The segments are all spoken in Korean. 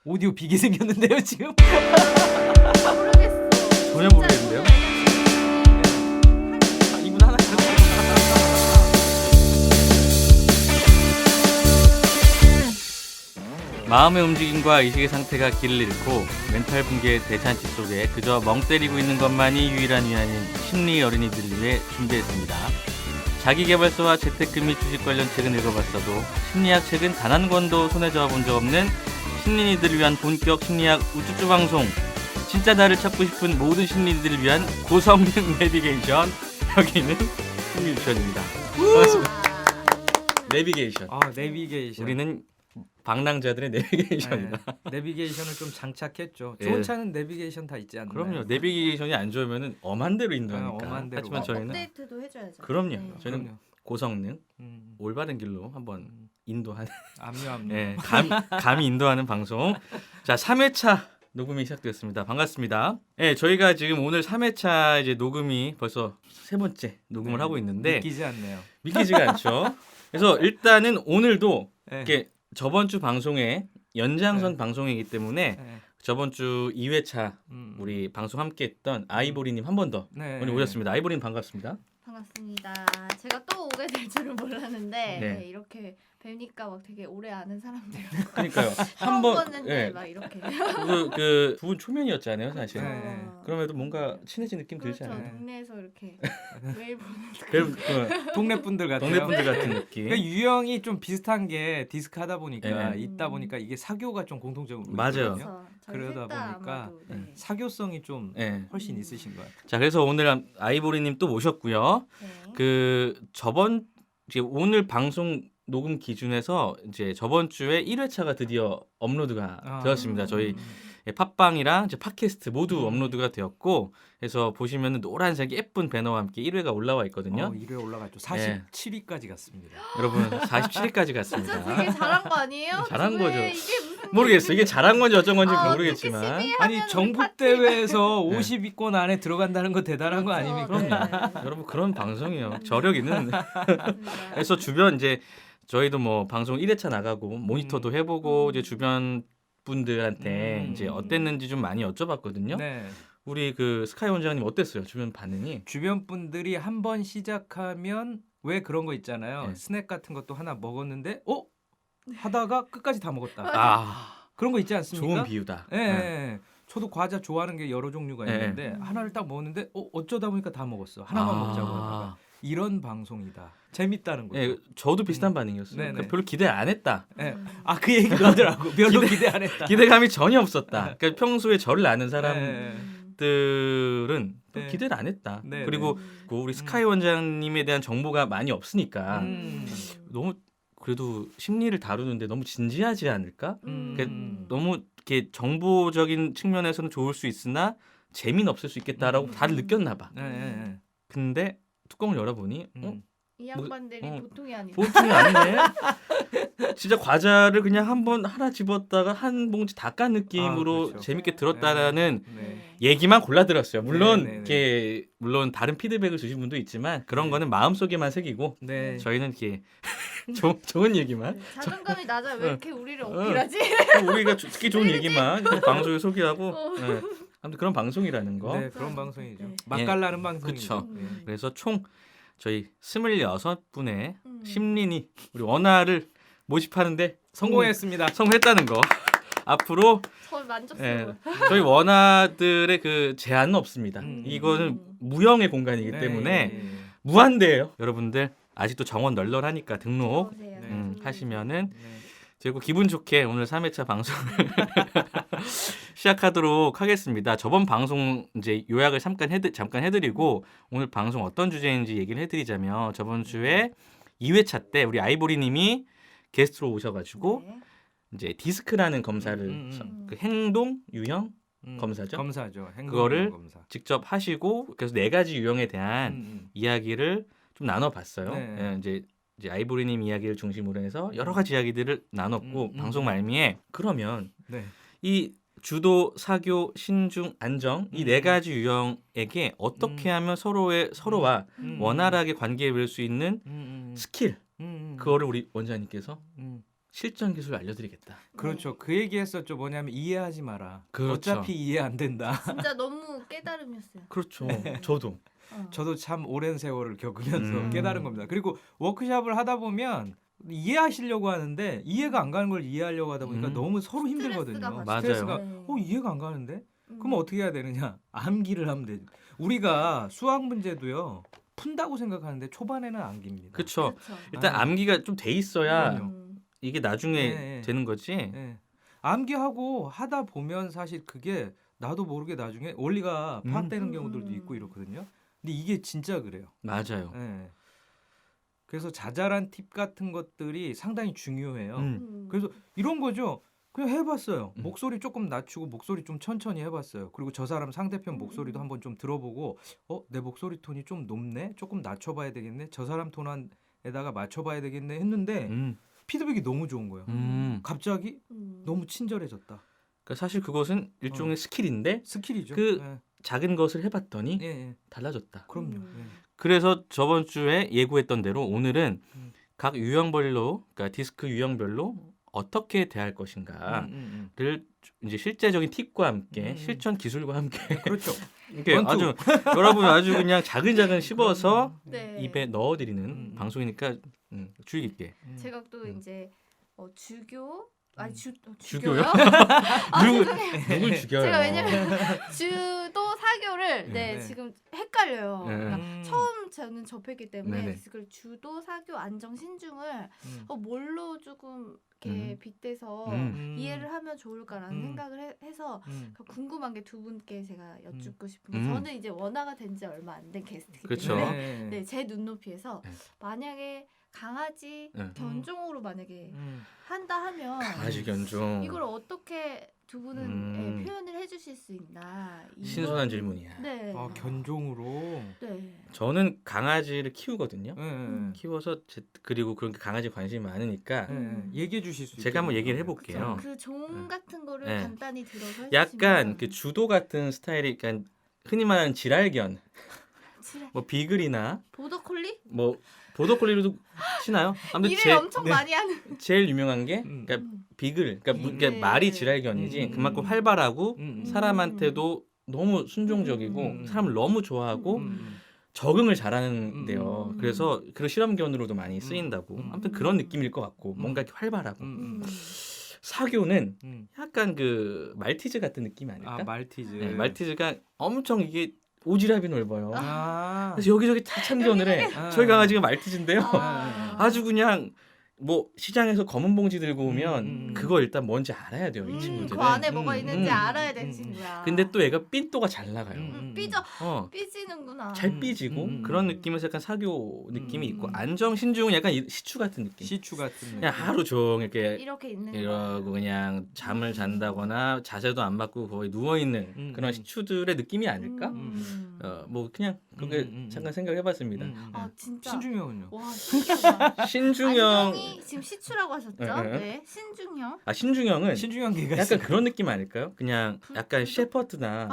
오디오 비게 생겼는데요 지금? 모르겠어. 전혀 진짜 모르겠는데요? 아, 이분 하나 마음의 움직임과 의식의 상태가 길을 잃고 멘탈 붕괴의 대잔치 속에 그저 멍 때리고 있는 것만이 유일한 위안인 심리 어린이들을 위해 준비했습니다. 자기계발서와 재테크 및 주식 관련 책은 읽어봤어도 심리학 책은 단 한 권도 손에 잡아본 적 없는 심리인들을 위한 본격 심리학 우쭈쭈 방송. 진짜 나를 찾고 싶은 모든 심리인들을 위한 고성능 내비게이션. 여기는 심리유치원입니다. 반갑습니다. 내비게이션. 아 내비게이션. 우리는 방랑자들의 내비게이션이다. 내비게이션을 좀 장착했죠. 예. 좋은 차는 내비게이션 다 있지 않나요? 그럼요. 내비게이션이 안 좋으면 엄한 대로 인도하니까. 엄한 대로. 하지만 저희는 업데이트도 해줘야죠. 그럼요. 네. 저희는 그럼요. 고성능, 올바른 길로 한번 인도하는 압류. 예, 감히 인도하는 방송. 자, 3회차 녹음이 시작되었습니다. 반갑습니다. 예, 저희가 지금 오늘 3회차 이제 녹음이 벌써 세 번째 녹음을 네. 하고 있는데 믿기지 않네요. 믿기지가 않죠. 그래서 일단은 오늘도 네. 이렇게 저번 주 방송의 연장선 네. 방송이기 때문에 네. 저번 주 2회차 우리 방송 함께했던 아이보리님 한 번 더 네. 오늘 오셨습니다. 아이보리님 반갑습니다. 반갑습니다. 제가 또 오게 될 줄은 몰랐는데 네. 네, 이렇게 뵈니까 막 되게 오래 아는 사람들 그러니까요. 처음 한번 봤는데 예, 막 이렇게 그 두 분 초면이었잖아요, 사실. 네. 그럼에도 뭔가 친해진 느낌 들지 그렇죠. 않아요? 동네에서 이렇게 매일 보는 그 동네 분들 같아요. 동네 분들 같은 느낌. 그러니까 유형이 좀 비슷한 게 디스크 하다 보니까 네. 있다 보니까 이게 사교가 좀 공통적으로 맞아요. 있거든요. 그러다 보니까 네. 사교성이 좀 네. 훨씬 있으신 것 같아요. 자, 그래서 오늘 아이보리님 또 모셨고요. 네. 그 이제 오늘 방송 녹음 기준에서 이제 저번 주에 1회차가 드디어 업로드가 되었습니다. 저희 팟빵이랑 이제 팟캐스트 모두 업로드가 되었고, 그래서 보시면은 노란색 예쁜 배너와 함께 1회가 올라와 있거든요. 1회 올라갔죠. 네. 47위까지 갔습니다. 여러분 47회까지 진짜 갔습니다. 되게 잘한 거 아니에요? 잘한 왜 거죠. 이게 무슨 모르겠어요. 이게 잘한 건지 어쩐 건지 아, 모르겠지만. 어떻게 12 아니 하면 전국 우리 대회에서 네. 50위권 안에 들어간다는 거 대단한 거 아닙니까? 그럼요. 여러분 그런 방송이에요. 저력 있는. 맞습니다. 그래서 주변 이제 저희도 뭐 방송 1회차 나가고 모니터도 해보고 이제 주변 분들한테 이제 어땠는지 좀 많이 여쭤봤거든요. 네. 우리 그 스카이 원장님 어땠어요? 주변 반응이? 주변 분들이 한 번 시작하면 왜 그런 거 있잖아요. 네. 스낵 같은 것도 하나 먹었는데 하다가 끝까지 다 먹었다. 아, 그런 거 있지 않습니까? 좋은 비유다. 예. 예. 저도 과자 좋아하는 게 여러 종류가 네. 있는데 하나를 딱 먹었는데 어쩌다 보니까 다 먹었어. 하나만 먹자고 하다가 이런 방송이다. 재밌다는 거죠. 예, 저도 비슷한 반응이었어요. 네네. 그러니까 별로 기대 안 했다. 예. 그 얘기도 하더라고. 별로 기대 안 했다. 기대감이 전혀 없었다. 그러니까 평소에 저를 아는 사람들은 네. 별 네. 기대를 안 했다. 네, 그리고 그 우리 스카이 원장님에 대한 정보가 많이 없으니까 너무 그래도 심리를 다루는데 너무 진지하지 않을까? 너무 이렇게 정보적인 측면에서는 좋을 수 있으나 재미는 없을 수 있겠다라고 다들 느꼈나 봐. 네. 근데 뚜껑을 열어보니 이 양반들이 보통이 아니다. 보통이 아니네. 진짜 과자를 그냥 하나 집었다가 한 봉지 다 깐 느낌으로 그렇죠. 재밌게 들었다라는 네. 얘기만 골라 들었어요. 물론 네, 네, 네. 이렇게 물론 다른 피드백을 주신 분도 있지만 그런 거는 마음속에만 새기고 네. 저희는 이렇게 좋은 얘기만 자존감이 낮아. 왜 이렇게 우리를 어필하지? 우리가 듣기 좋은 얘기만 방송에 소개하고 어. 네. 아무튼 그런 방송이라는 거. 네, 그런 방송이죠. 네. 맛깔나는 방송이죠. 그쵸. 네. 그래서 총 저희 26분의 음. 심린이 우리 원화를 모집하는데 성공했습니다. 성공했다는 거. 앞으로 저 만족스러워. 저희 원화들의 그 제한은 없습니다. 음. 이거는 무형의 공간이기 네. 때문에 무한대예요. 여러분들 아직도 정원 널널하니까 등록 오세요. 하시면은 네. 그리고 기분 좋게 오늘 3회차 방송을 시작하도록 하겠습니다. 저번 방송 이제 요약을 잠깐 해드리고 오늘 방송 어떤 주제인지 얘기를 해드리자면 저번 주에 2회차 때 우리 아이보리님이 게스트로 오셔가지고 네. 이제 디스크라는 검사를 그 행동 유형 검사죠. 검사죠. 그거를 행동 검사. 직접 하시고 그래서 4가지 유형에 대한 이야기를 좀 나눠봤어요. 네. 예, 이제 아이보리님 이야기를 중심으로 해서 여러 가지 이야기들을 나눴고 방송 말미에 그러면 네. 이 주도, 사교, 신중, 안정 이 4가지 유형에게 어떻게 하면 서로와 원활하게 관계를 맺을 수 있는 스킬 그거를 우리 원장님께서 실전 기술 알려드리겠다. 그렇죠. 그 얘기했었죠. 뭐냐면 이해하지 마라. 그렇죠. 어차피 이해 안 된다. 진짜 너무 깨달음이었어요. 그렇죠. 네. 저도. 저도 참 오랜 세월을 겪으면서 음. 깨달은 겁니다. 그리고 워크숍을 하다 보면 이해하시려고 하는데 이해가 안 가는 걸 이해하려고 하다 보니까 너무 서로 힘들거든요. 스트레스가 맞아요. 스트레스가 네. 이해가 안 가는데? 그럼 음. 어떻게 해야 되느냐? 암기를 하면 되죠. 우리가 수학 문제도요. 푼다고 생각하는데 초반에는 암기입니다. 그렇죠. 그렇죠. 일단 아. 암기가 좀 돼 있어야 그럼요. 이게 나중에 네. 되는 거지. 예. 암기하고 하다 보면 사실 그게 나도 모르게 나중에 원리가 파악되는 경우들도 있고 이렇거든요. 근데 이게 진짜 그래요. 맞아요. 예. 그래서 자잘한 팁 같은 것들이 상당히 중요해요. 그래서 이런 거죠. 그냥 해봤어요. 목소리 조금 낮추고 목소리 좀 천천히 해봤어요. 그리고 저 사람 상대편 목소리도 한번 좀 들어보고 내 목소리 톤이 좀 높네? 조금 낮춰봐야 되겠네? 저 사람 톤에다가 맞춰봐야 되겠네? 했는데 피드백이 너무 좋은 거예요. 갑자기 너무 친절해졌다. 그러니까 사실 그것은 일종의 스킬인데 스킬이죠. 그 예. 작은 것을 해봤더니 예. 달라졌다. 그럼요. 그래서 저번 주에 예고했던 대로 오늘은 음. 각 유형별로, 그러니까 디스크 유형별로 어떻게 대할 것인가를 이제 실제적인 팁과 함께 실전 기술과 함께 그렇죠. 이렇게 원투. 아주 여러분 아주 그냥 자근자근 씹어서 네. 입에 넣어드리는 방송이니까 주의 깊게. 제가 또 이제 주교 주교요? 주교요? 누굴 죽여요? 제가 왜냐면 주도 사교를 네. 지금 헷갈려요. 네. 그러니까 처음 저는 접했기 때문에 네네. 그걸 주도 사교 안정 신중을 뭘로 조금 이렇게 빗대서 이해를 하면 좋을까라는 생각을 해서 궁금한 게 두 분께 제가 여쭙고 싶은 게 저는 이제 원화가 된 지 얼마 안 된 게스트이기 그렇죠. 때문에 네, 제 눈높이에서 네. 만약에 강아지 네. 견종으로 만약에 한다 하면 강아지 견종. 이걸 어떻게 두 분은 표현을 해주실 수 있나? 신선한 질문이야. 네. 견종으로. 네. 저는 강아지를 키우거든요. 예. 키워서 그리고 그런 강아지 관심이 많으니까 얘기해 주실 수 있어요. 제가 한번 얘기를 해볼게요. 그 종 같은 거를 네. 간단히 들어서 해주시면 약간 그 주도 같은 스타일이 그러니까 흔히 말하는 지랄견, 뭐 비글이나 보더콜리? 뭐 보더콜리로도 치나요? 아무튼 일을 엄청 많이 하는 제일 유명한 게 그러니까 비글, 그러니까 비글. 말이 지랄견이지 그만큼 활발하고 사람한테도 너무 순종적이고 사람을 너무 좋아하고 적응을 잘하는데요. 그래서 그런 실험견으로도 많이 쓰인다고. 아무튼 그런 느낌일 것 같고 뭔가 이렇게 활발하고. 사교는 약간 그 말티즈 같은 느낌 아닐까? 말티즈. 네, 말티즈가 엄청 이게 오지랖이 넓어요. 아. 그래서 여기저기 다 참견을 해. 저희 강아지가 말티즈인데요. 아주 그냥 뭐 시장에서 검은 봉지 들고 오면 그거 일단 뭔지 알아야 돼요. 이 친구들은. 그 안에 뭐가 있는지 알아야 되는 친구야. 근데 또 얘가 삔또가 잘 나가요. 삐지는구나. 잘 삐지고 그런 느낌에서 약간 사교 느낌이 있고 안정 신중은 약간 시추 같은 느낌. 시추 같은 느낌. 그냥 하루 종일 이렇게 있는 이러고 그냥 잠을 잔다거나 자세도 안 바꾸고 거의 누워 있는 그런 시추들의 느낌이 아닐까? 뭐 그냥 그렇게 잠깐 생각해봤습니다. 아 진짜. 신중형은요? 와 신기하다. 신중형. 안정이 지금 시추라고 하셨죠? 네. 네. 신중형. 신중형은 신중형 개가 약간 그런 느낌 아닐까요? 그냥 약간 셰퍼드나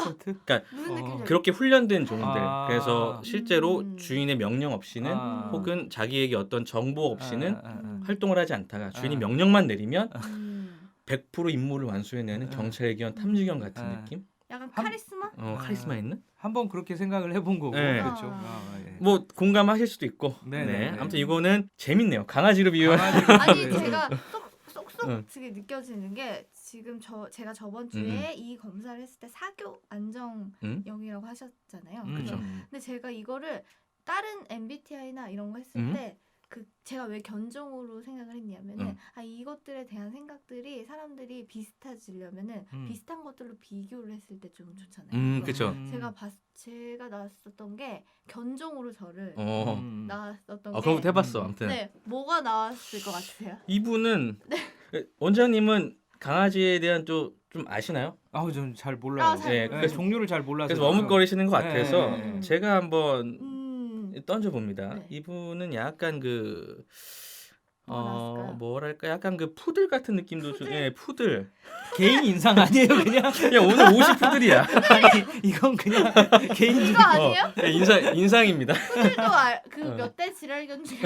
셰퍼드? 그러니까 무슨 느낌인지 그렇게 훈련된 종들. 아. 그래서 실제로 주인의 명령 없이는 아. 혹은 자기에게 어떤 정보 없이는 아. 활동을 하지 않다가 주인이 명령만 내리면 음. 100% 임무를 완수해내는 경찰견, 탐지견 같은 느낌? 약간 카리스마? 카리스마 있는? 한번 그렇게 생각을 해본 거고. 네. 그렇죠. 예. 뭐 공감하실 수도 있고. 네, 네. 네. 아무튼 이거는 재밌네요. 강아지로 비유한. 아니 네. 제가 쏙쏙 느껴지는 게 지금 제가 저번 주에 이 검사를 했을 때 사교 안정형이라고 하셨잖아요. 그렇죠. 근데 제가 이거를 다른 MBTI나 이런 거 했을 때 제가 왜 견종으로 생각을 했냐면은 이것들에 대한 생각들이 사람들이 비슷해지려면은 비슷한 것들로 비교를 했을 때 좀 좋잖아요. 그렇죠. 제가 나왔었던 게 견종으로 저를 나왔었던 게 그럼 해봤어. 아무튼. 네, 뭐가 나왔을 것 같으세요? 이분은 원장님은 강아지에 대한 좀 아시나요? 저는 잘 몰라요. 잘 네, 몰라요. 그래서 종류를 잘 몰라서. 그래서 머뭇거리시는 것 같아서 네. 제가 한번 던져봅니다. 네. 이분은 약간 그 나왔을까요? 뭐랄까 약간 그 푸들 같은 느낌도 좀 푸들? 개인 인상 아니에요, 그냥? 그냥 오늘 옷이 푸들이야. 아니, 이건 그냥 개인 이거 아니에요? 네, 인상입니다. 푸들도 그 몇 대 지랄견 중에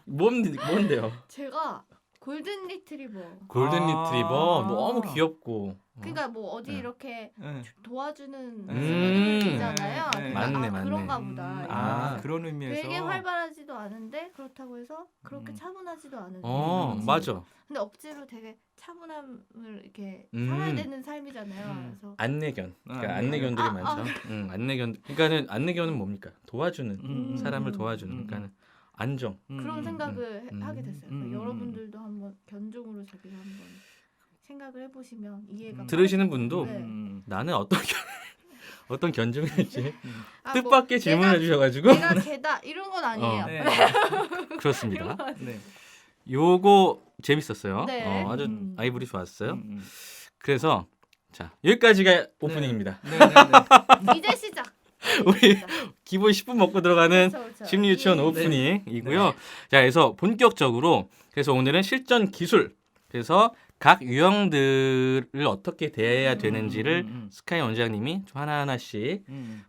뭔데요? 제가 골든 리트리버. 골든 아. 리트리버 너무 귀엽고. 그러니까 뭐 어디 네. 이렇게 네. 도와주는 음. 친구들이잖아요. 네. 그러니까 맞네, 아, 맞네. 그런가 보다. 아, 그런 의미에서 되게 활발하지도 않은데 그렇다고 해서 그렇게 차분하지도 않은. 음. 맞아. 근데 억지로 되게 차분함을 이렇게 음. 살아야 되는 삶이잖아요. 그래서 안내견. 그러니까 아, 안내견들이 아, 많죠. 안내견. 그러니까는 안내견은 뭡니까? 도와주는 음. 사람을 도와주는. 그러니까는 안정. 그런 생각을 하게 됐어요. 그러니까 음. 여러분들도 한번 견종으로 자기가 한번 생각을 해보시면 이해가 들으시는 빠질 분도 거예요. 네. 나는 어떤 견종일지 아, 뜻밖의 뭐 질문을 내가- 해주셔가지고 내가 개다 이런 건 아니에요. 네. 그렇습니다. 네. 요거 재밌었어요. 네. 아주 아이보리 좋았어요. 음. 그래서 자 여기까지가 오프닝입니다. 네, 네, 네. 이제 시작. 우리 기본 10분 먹고 들어가는 그렇죠. 심리 유치원 예. 오프닝이고요. 네. 자, 그래서 본격적으로 그래서 오늘은 실전 기술. 그래서 각 유형들을 어떻게 대해야 되는지를 스카이 원장님이 좀 하나하나씩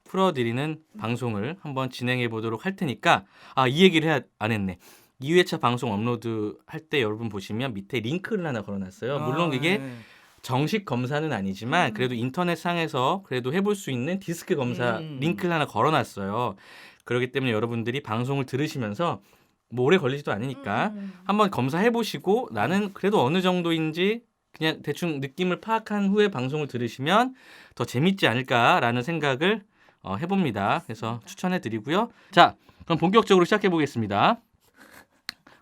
풀어드리는 방송을 한번 진행해 보도록 할 테니까 이 얘기를 안 했네. 2회차 방송 업로드 할 때 여러분 보시면 밑에 링크를 하나 걸어놨어요. 물론 그게 네. 정식 검사는 아니지만 그래도 인터넷 상에서 그래도 해볼 수 있는 디스크 검사 링크를 하나 걸어놨어요. 그렇기 때문에 여러분들이 방송을 들으시면서 뭐 오래 걸리지도 않으니까 한번 검사해 보시고 나는 그래도 어느 정도인지 그냥 대충 느낌을 파악한 후에 방송을 들으시면 더 재밌지 않을까라는 생각을 해봅니다. 그래서 추천해 드리고요. 자, 그럼 본격적으로 시작해 보겠습니다.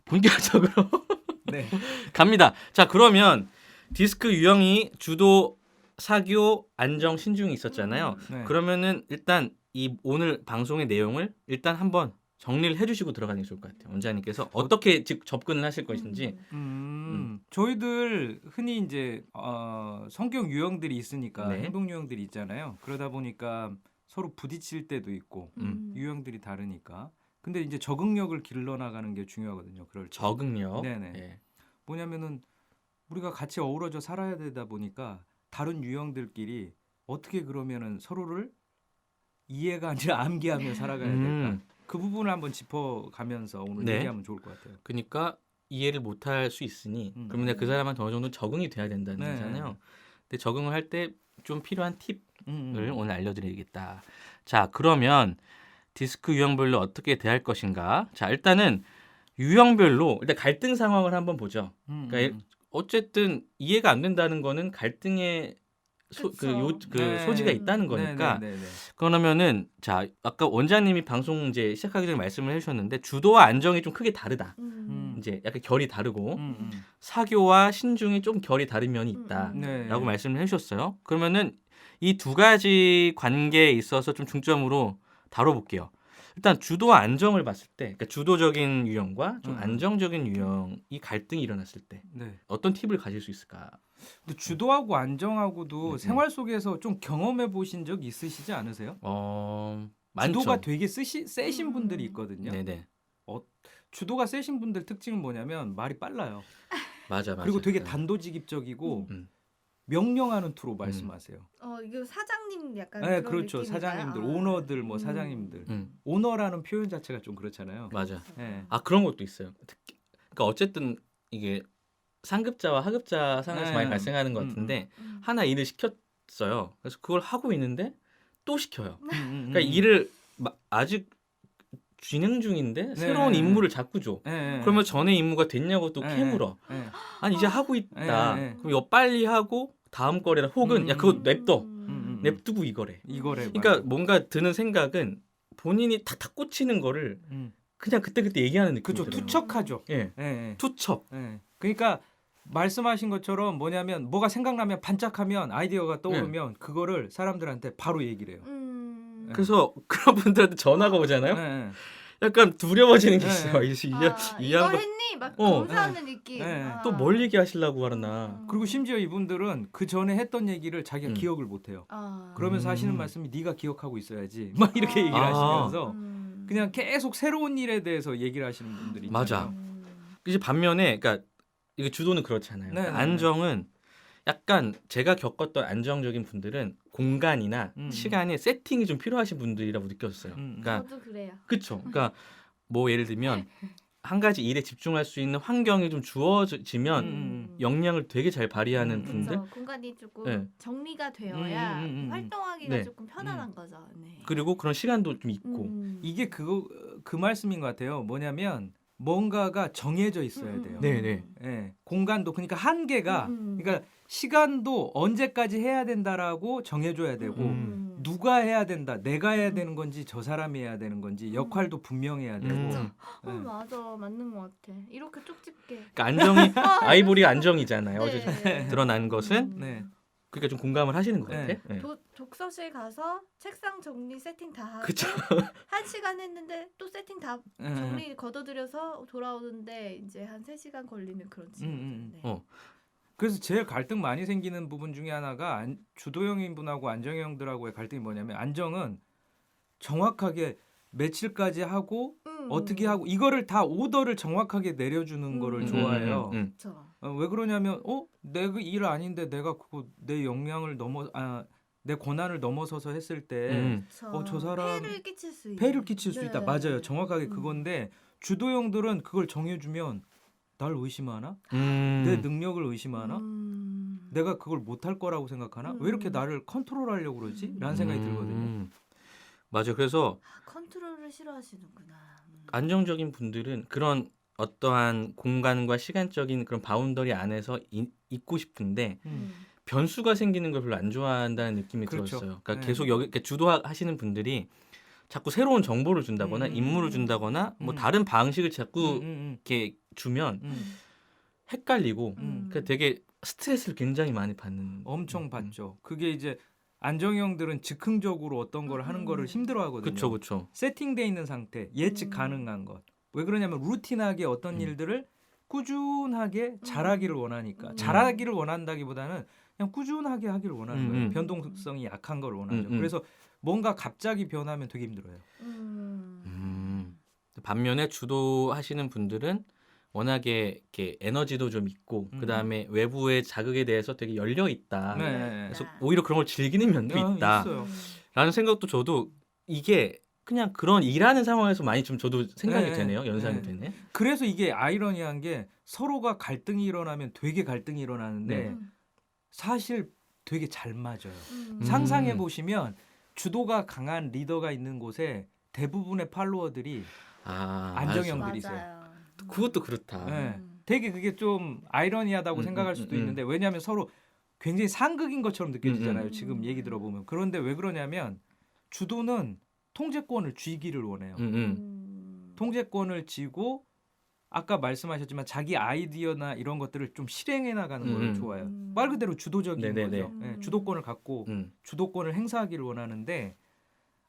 본격적으로 네. 갑니다. 자, 그러면 디스크 유형이 주도, 사교, 안정, 신중이 있었잖아요. 네. 그러면은 일단 이 오늘 방송의 내용을 일단 한번 정리를 해주시고 들어가는 게 좋을 것 같아요. 원장님께서 어떻게 접근을 하실 것인지. 저희들 흔히 이제 성격 유형들이 있으니까 네. 행동 유형들이 있잖아요. 그러다 보니까 서로 부딪힐 때도 있고 유형들이 다르니까. 근데 이제 적응력을 길러나가는 게 중요하거든요. 그럴 때. 적응력. 네네. 예. 뭐냐면은 우리가 같이 어우러져 살아야 되다 보니까 다른 유형들끼리 어떻게 그러면은 서로를 이해가 아니라 암기하며 살아가야 될까? 그 부분을 한번 짚어가면서 오늘 네. 얘기하면 좋을 것 같아요. 그러니까 이해를 못할 수 있으니 그러면 내가 그 사람한테 어느 정도 적응이 돼야 된다는 네. 거잖아요. 근데 적응을 할 때 좀 필요한 팁을 오늘 알려드리겠다. 자, 그러면 디스크 유형별로 어떻게 대할 것인가? 자, 일단은 유형별로 일단 갈등 상황을 한번 보죠. 그러니까 어쨌든 이해가 안 된다는 거는 갈등의 소지가 있다는 거니까. 네. 그러면은 자, 아까 원장님이 방송 이제 시작하기 전에 말씀을 해주셨는데 주도와 안정이 좀 크게 다르다. 이제 약간 결이 다르고 사교와 신중이 좀 결이 다른 면이 있다라고 네. 말씀을 해주셨어요. 그러면은 이 두 가지 관계에 있어서 좀 중점으로 다뤄볼게요. 일단 주도와 안정을 봤을 때, 그러니까 주도적인 유형과 좀 안정적인 유형이 갈등이 일어났을 때 네. 어떤 팁을 가질 수 있을까? 근데 주도하고 안정하고도 생활 속에서 좀 경험해 보신 적 있으시지 않으세요? 많죠. 주도가 되게 세신 분들이 있거든요. 네네. 주도가 세신 분들 특징은 뭐냐면 말이 빨라요. 맞아. 그리고 되게 네. 단도직입적이고 음. 명령하는 투로 말씀하세요. 이거 사장님 약간 네, 그런 그렇죠. 느낌인가요? 사장님들, 아. 오너들, 뭐 사장님들. 오너라는 표현 자체가 좀 그렇잖아요. 맞아. 네. 그런 것도 있어요. 그러니까 어쨌든 이게 상급자와 하급자 상에서 많이 발생하는 것 같은데 하나 일을 시켰어요. 그래서 그걸 하고 있는데 또 시켜요. 그러니까 일을 아직 진행 중인데 새로운 임무를 자꾸 줘. 그러면 전에 임무가 됐냐고 또 캐물어. 아니 이제 하고 있다. 그럼 빨리 하고 다음 거래라 혹은 야 그거 냅둬. 냅두고 이거래. 그러니까 맞아. 뭔가 드는 생각은 본인이 탁탁 꽂히는 거를 그냥 그때그때 얘기하는 느낌이 그죠. 들어요. 투척하죠. 예. 예. 투척. 예. 그러니까 말씀하신 것처럼 뭐냐면 뭐가 생각나면 반짝하면 아이디어가 떠오르면 그거를 사람들한테 바로 얘기를 해요. 그래서 그런 분들한테 전화가 오잖아요. 네. 약간 두려워지는 게 네. 있어요. 이거 했니? 막 검사하는 느낌. 네. 또 뭘 얘기하시려고 하나. 그리고 심지어 이분들은 그 전에 했던 얘기를 자기가 기억을 못 해요. 그러면서 하시는 말씀이 네가 기억하고 있어야지. 막 이렇게 얘기를 하시면서 그냥 계속 새로운 일에 대해서 얘기를 하시는 분들이 있잖아요. 맞아. 이제 반면에 그러니까 이게 주도는 그렇잖아요. 네, 네, 안정은 약간 제가 겪었던 안정적인 분들은 공간이나 시간에 세팅이 좀 필요하신 분들이라고 느꼈어요. 그러니까 저도 그래요. 그렇죠. 그러니까 뭐 예를 들면 한 가지 일에 집중할 수 있는 환경이 좀 주어지면 역량을 되게 잘 발휘하는 분들. 그쵸. 공간이 조금 네. 정리가 되어야 활동하기가 네. 조금 편안한 거죠. 네. 그리고 그런 시간도 좀 있고. 이게 그 말씀인 것 같아요. 뭐냐면 뭔가가 정해져 있어야 돼요. 네네. 예, 공간도 그러니까 한계가 그러니까 시간도 언제까지 해야 된다라고 정해줘야 되고 누가 해야 된다, 내가 해야 되는 건지 저 사람이 해야 되는 건지 역할도 분명해야 되고. 예. 맞아, 맞는 것 같아. 이렇게 쪽집게. 그러니까 안정이 아이보리가 안정이잖아요. 네. 어제 드러난 것은 네. 그러니까 좀 공감을 하시는 것 네. 같아. 네. 독서실 가서 책상 정리 세팅 다 하고 그쵸. 1시간 했는데 또 세팅 다 정리 걷어들여서 돌아오는데 이제 한 3시간 걸리는 그런 친구들. 네. 그래서 제일 갈등 많이 생기는 부분 중에 하나가 주도형인 분하고 안정형들하고의 갈등이 뭐냐면 안정은 정확하게 며칠까지 하고 어떻게 하고 이거를 다 오더를 정확하게 내려주는 거를 좋아해요. 그렇죠. 왜 그러냐면 내 그 일 아닌데 내가 그거 내 역량을 내 권한을 넘어서서 했을 때 저 사람 폐를 끼칠 수 있다. 맞아요. 정확하게 그건데 주도형들은 그걸 정해주면 날 의심하나? 내 능력을 의심하나? 내가 그걸 못할 거라고 생각하나? 왜 이렇게 나를 컨트롤하려고 그러지? 라는 생각이 들거든요. 맞아요. 그래서 컨트롤을 싫어하시는구나. 안정적인 분들은 그런 어떠한 공간과 시간적인 그런 바운더리 안에서 있고 싶은데 변수가 생기는 걸 별로 안 좋아한다는 느낌이 그렇죠. 들었어요. 그러니까 네. 계속 여기 주도하시는 분들이 자꾸 새로운 정보를 준다거나 임무를 준다거나 뭐 다른 방식을 자꾸 이렇게 주면 헷갈리고 그러니까 되게 스트레스를 굉장히 많이 받는. 엄청 받죠. 그게 이제 안정형들은 즉흥적으로 어떤 걸 하는 거를 힘들어하거든요. 그렇죠, 그렇죠. 세팅돼 있는 상태, 예측 가능한 것. 왜 그러냐면 루틴하게 어떤 일들을 꾸준하게 잘하기를 원하니까. 잘하기를 원한다기보다는 그냥 꾸준하게 하기를 원하는 거예요. 변동성이 약한 걸 원하죠. 그래서 뭔가 갑자기 변하면 되게 힘들어요. 반면에 주도하시는 분들은 워낙에 이렇게 에너지도 좀 있고 그 다음에 외부의 자극에 대해서 되게 열려 있다. 네. 그래서 오히려 그런 걸 즐기는 면도 있다. 있어요. 라는 생각도 저도 이게 그냥 그런 일하는 상황에서 많이 좀 저도 생각이 되네요. 연상이 되네. 그래서 이게 아이러니한 게 서로가 갈등이 일어나면 되게 갈등이 일어나는데 사실 되게 잘 맞아요. 상상해 보시면 주도가 강한 리더가 있는 곳에 대부분의 팔로워들이 안정형들이 있어요. 그것도 그렇다. 네. 되게 그게 좀 아이러니하다고 생각할 수도 있는데 왜냐하면 서로 굉장히 상극인 것처럼 느껴지잖아요. 지금 얘기 들어보면. 그런데 왜 그러냐면 주도는 통제권을 쥐기를 원해요. 통제권을 쥐고 아까 말씀하셨지만 자기 아이디어나 이런 것들을 좀 실행해 나가는 걸 좋아해요. 말 그대로 주도적인 거죠. 네, 주도권을 갖고 주도권을 행사하기를 원하는데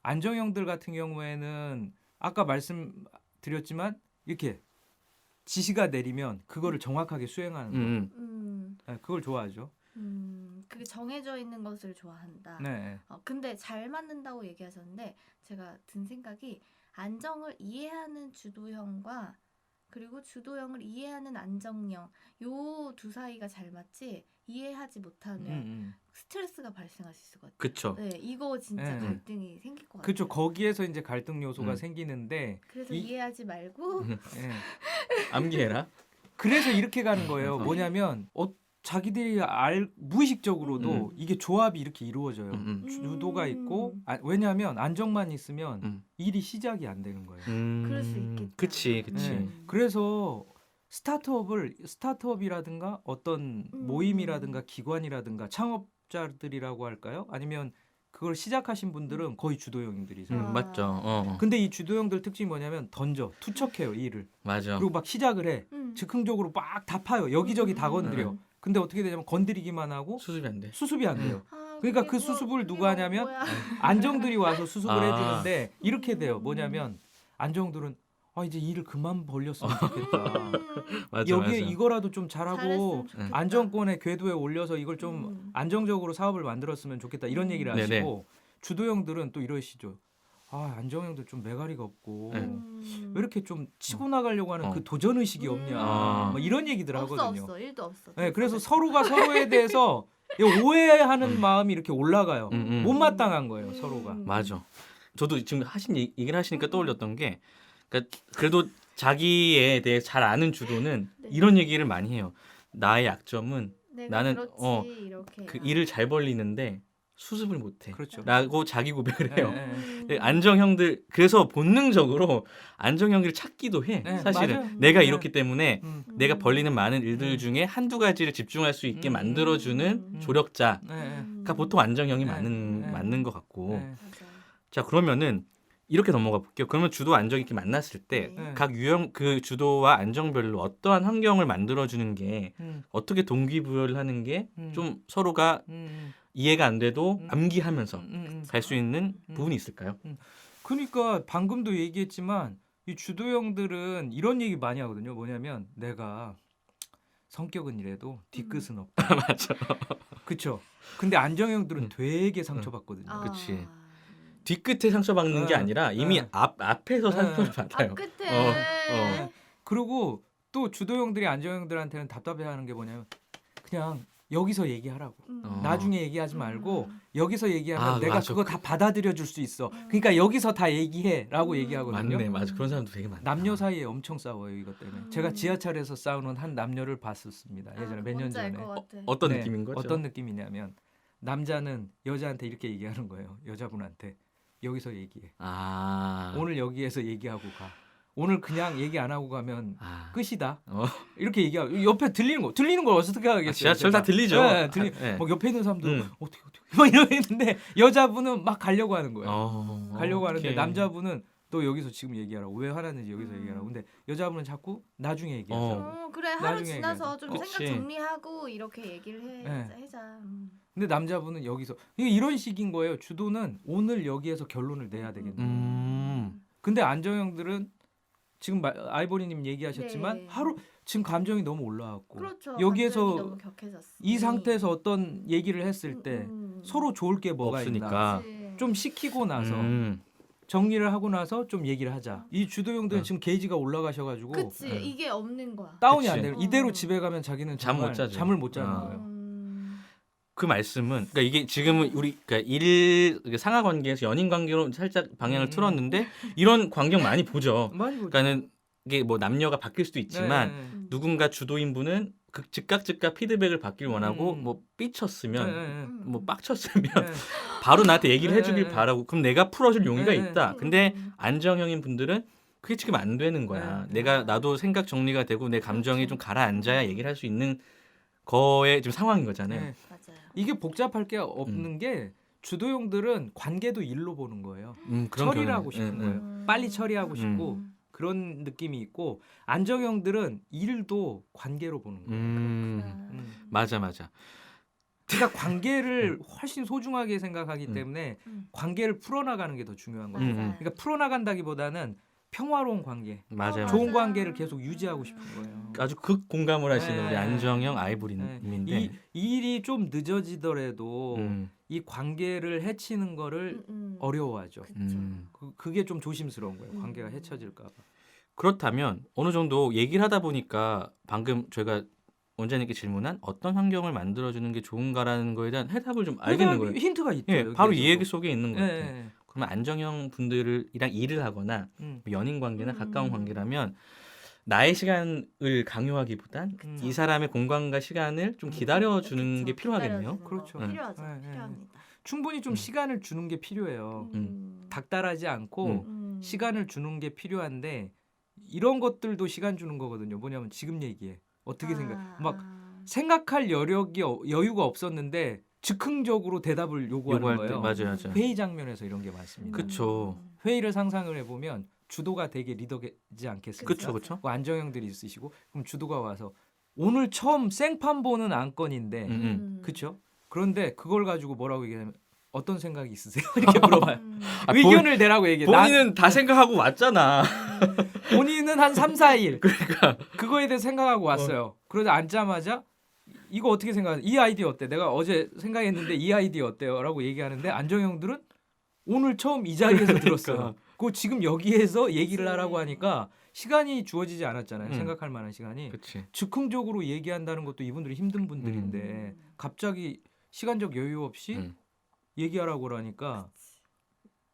안정형들 같은 경우에는 아까 말씀드렸지만 이렇게 지시가 내리면 그거를 정확하게 수행하는 거. 네, 그걸 좋아하죠. 그게 정해져 있는 것을 좋아한다. 네. 근데 잘 맞는다고 얘기하셨는데 제가 든 생각이 안정을 이해하는 주도형과 그리고 주도형을 이해하는 안정형 요 두 사이가 잘 맞지 이해하지 못하면 스트레스가 발생할 수 있을 것 같아요. 그렇죠. 네, 이거 진짜 갈등이 생길 것 같아요. 그렇죠. 거기에서 이제 갈등 요소가 생기는데 그래서 이해하지 말고 네. 암기해라. 그래서 이렇게 가는 거예요. 뭐냐면 자기들이 무의식적으로도 이게 조합이 이렇게 이루어져요. 주도가 있고 왜냐하면 안정만 있으면 일이 시작이 안 되는 거예요. 그럴 수 있겠다. 그치. 네. 그래서 스타트업이라든가 어떤 모임이라든가 기관이라든가 창업자들이라고 할까요? 아니면 그걸 시작하신 분들은 거의 주도형들이세요. 맞죠. 근데 이 주도형들 특징이 뭐냐면 투척해요 일을. 맞아. 그리고 막 시작을 해. 즉흥적으로 막 다 파요. 여기저기 다 건드려. 근데 어떻게 되냐면 건드리기만 하고 수습이 안 돼. 수습이 안 돼요. 그러니까 그 수습을 누가 하냐면 안정들이 와서 수습을 해주는데 이렇게 돼요. 뭐냐면 안정들은 이제 일을 그만 벌렸으면 좋겠다. 여기에 이거라도 좀 잘하고 안정권의 궤도에 올려서 이걸 좀 안정적으로 사업을 만들었으면 좋겠다. 이런 얘기를 하시고 주도형들은 또 이러시죠. 안정형들 좀 매가리가 없고 왜 이렇게 좀 치고 나가려고 하는 그 도전 의식이 없냐. 뭐 이런 얘기들 하거든요. 없어. 일도 없어. 네, 그래서 서로가 서로에 대해서 오해하는 마음이 이렇게 올라가요. 못마땅한 거예요, 서로가. 맞아. 저도 지금 얘기를 하시니까 떠올렸던 게 그러니까 그래도 자기에 대해 잘 아는 주도는 네. 이런 얘기를 많이 해요. 나의 약점은 내가 나는, 그렇지 이렇게 그 일을 잘 벌리는데 수습을 못해. 그렇죠. 라고 자기 고백을 해요. 예, 예. 근데 안정형들 그래서 본능적으로 안정형들을 찾기도 해. 네, 사실은 맞아요. 내가 네. 이렇기 때문에 내가 벌리는 많은 일들 중에 한두 가지를 집중할 수 있게 만들어주는 조력자가 예, 예. 보통 안정형이 네. 맞는 것 같고. 예. 맞아요. 자, 그러면은 이렇게 넘어가 볼게요. 그러면 주도 안정 이렇게 만났을 때 네. 각 유형 그 주도와 안정별로 어떠한 환경을 만들어주는 게 어떻게 동기부여를 하는 게 좀 서로가 이해가 안 돼도 암기하면서 갈 수 있는 부분이 있을까요? 그러니까 방금도 얘기했지만 이 주도형들은 이런 얘기 많이 하거든요. 뭐냐면 내가 성격은 이래도 뒤끝은 없다. 맞아. 그렇죠. 근데 안정형들은 되게 상처받거든요. 아. 그치. 뒤끝에 상처받는 게 아니라 이미 네. 앞에서 상처를 받아요. 끝에 어. 그리고 또 주도형들이 안정형들한테는 답답해하는 게 뭐냐면 그냥 여기서 얘기하라고. 어. 나중에 얘기하지 말고 여기서 얘기하면 아, 내가 맞아. 그거 다 받아들여 줄 수 있어. 그러니까 여기서 다 얘기해라고 얘기하거든요. 맞네, 맞아. 그런 사람도 되게 많다. 남녀 사이에 엄청 싸워요 이것 때문에. 제가 지하철에서 싸우는 한 남녀를 봤었습니다. 예전에 몇 년 전에. 어떤 네, 느낌인 거죠? 어떤 느낌이냐면 남자는 여자한테 이렇게 얘기하는 거예요. 여자분한테 여기서 얘기해. 아. 오늘 여기에서 얘기하고 가. 오늘 그냥 얘기 안 하고 가면 아. 끝이다. 어. 이렇게 얘기하고 옆에 들리는 걸 어떻게 하겠어요? 지하철 다 제가. 들리죠. 네, 들리. 아, 네. 막 옆에 있는 사람도 어떻게 막 이러는데 여자분은 막 가려고 하는 거예요. 가려고 하는데 오케이. 남자분은 또 여기서 지금 얘기하라고. 왜 화났는지 여기서 얘기하라고. 근데 여자분은 자꾸 나중에 얘기하자. 그래 하루 나중에 지나서 좀 그치. 생각 정리하고 이렇게 얘기를 해자. 근데 남자분은 여기서 이런 식인 거예요. 주도는 오늘 여기에서 결론을 내야 되겠네. 근데 안정형들은 지금 아이보리님 얘기하셨지만 네. 하루 지금 감정이 너무 올라왔고 그렇죠. 여기에서 감정이 너무 격해졌으니. 이 상태에서 어떤 얘기를 했을 때 서로 좋을 게 뭐가 있나 없으니까. 좀 시키고 나서 정리를 하고 나서 좀 얘기를 하자. 이 주도형들은 지금 게이지가 올라가셔가지고 그치 이게 없는 거야. 다운이 그치. 안 돼요. 이대로 집에 가면 자기는 잠 못 정말 자죠. 잠을 못 자는 거예요. 그 말씀은 그러니까 이게 지금은 우리 그러니까 상하 관계에서 연인 관계로 살짝 방향을 틀었는데 이런 광경 많이 보죠. 많이 보죠. 그러니까는 이게 뭐 남녀가 바뀔 수도 있지만 네. 누군가 주도인 분은 즉각 피드백을 받길 원하고 뭐 삐쳤으면 네. 뭐 빡쳤으면 네. 바로 나한테 얘기를 네. 해주길 바라고 그럼 내가 풀어줄 용의가 네. 있다. 근데 안정형인 분들은 그게 지금 안 되는 거야. 네. 나도 생각 정리가 되고 내 감정이 좀 가라앉아야 얘기를 할 수 있는 거의 지금 상황인 거잖아요. 네. 맞아요. 이게 복잡할 게 없는 게 주도형들은 관계도 일로 보는 거예요. 그런 처리를 경우는- 하고 싶은 응, 거예요. 응. 빨리 처리하고 싶고 그런 느낌이 있고 안정형들은 일도 관계로 보는 거예요. 맞아. 그러니까 관계를 훨씬 소중하게 생각하기 음. 때문에 관계를 풀어나가는 게 더 중요한 거예요. 그러니까 풀어나간다기보다는 평화로운 관계, 맞아요. 좋은 관계를 계속 유지하고 싶은 거예요. 아주 극 공감을 하시는 네. 우리 안정형 네. 아이보리님인데 이 일이 좀 늦어지더라도 이 관계를 해치는 거를 어려워하죠. 그게 좀 조심스러운 거예요. 관계가 해쳐질까 봐. 그렇다면 어느 정도 얘기를 하다 보니까 방금 저희가 원장님께 질문한 어떤 환경을 만들어주는 게 좋은가라는 거에 대한 해답을 좀 알겠는 거예요. 힌트가 있죠. 예, 바로 이 여기에서도. 얘기 속에 있는 것 같아요. 예. 그러면 안정형 분들이랑 일을 하거나 연인 관계나 가까운 관계라면 나의 시간을 강요하기보단 이 사람의 공간과 시간을 좀 기다려주는 게 필요하겠네요. 그렇죠. 필요하죠. 네, 네. 필요합니다. 충분히 좀 시간을 주는 게 필요해요. 닥달하지 않고 시간을 주는 게 필요한데 이런 것들도 시간 주는 거거든요. 뭐냐면 지금 얘기해. 어떻게 막 생각할 여유가 없었는데 즉흥적으로 대답을 요구하는 거예요. 맞아요. 회의 장면에서 이런 게 많습니다. 그렇죠. 회의를 상상을 해보면 주도가 되게 리더지 않겠습니까? 그렇죠. 안정형들이 있으시고 그럼 주도가 와서 오늘 처음 생판 보는 안건인데 그렇죠? 그런데 그걸 가지고 뭐라고 얘기하면 어떤 생각이 있으세요? 이렇게 물어봐요. 의견을 내라고 얘기해. 본인은 다 생각하고 왔잖아. 본인은 한 3, 4일 그러니까 그거에 대해 생각하고 왔어요. 그러다 앉자마자 이거 어떻게 생각하세요? 이 아이디어 어때? 내가 어제 생각했는데 이 아이디어 어때요? 라고 얘기하는데 안정형들은 오늘 처음 이 자리에서 들었어요. 그거 지금 여기에서 얘기를 하라고 하니까 시간이 주어지지 않았잖아요. 생각할 만한 시간이. 그치. 즉흥적으로 얘기한다는 것도 이분들이 힘든 분들인데 갑자기 시간적 여유 없이 얘기하라고 그러니까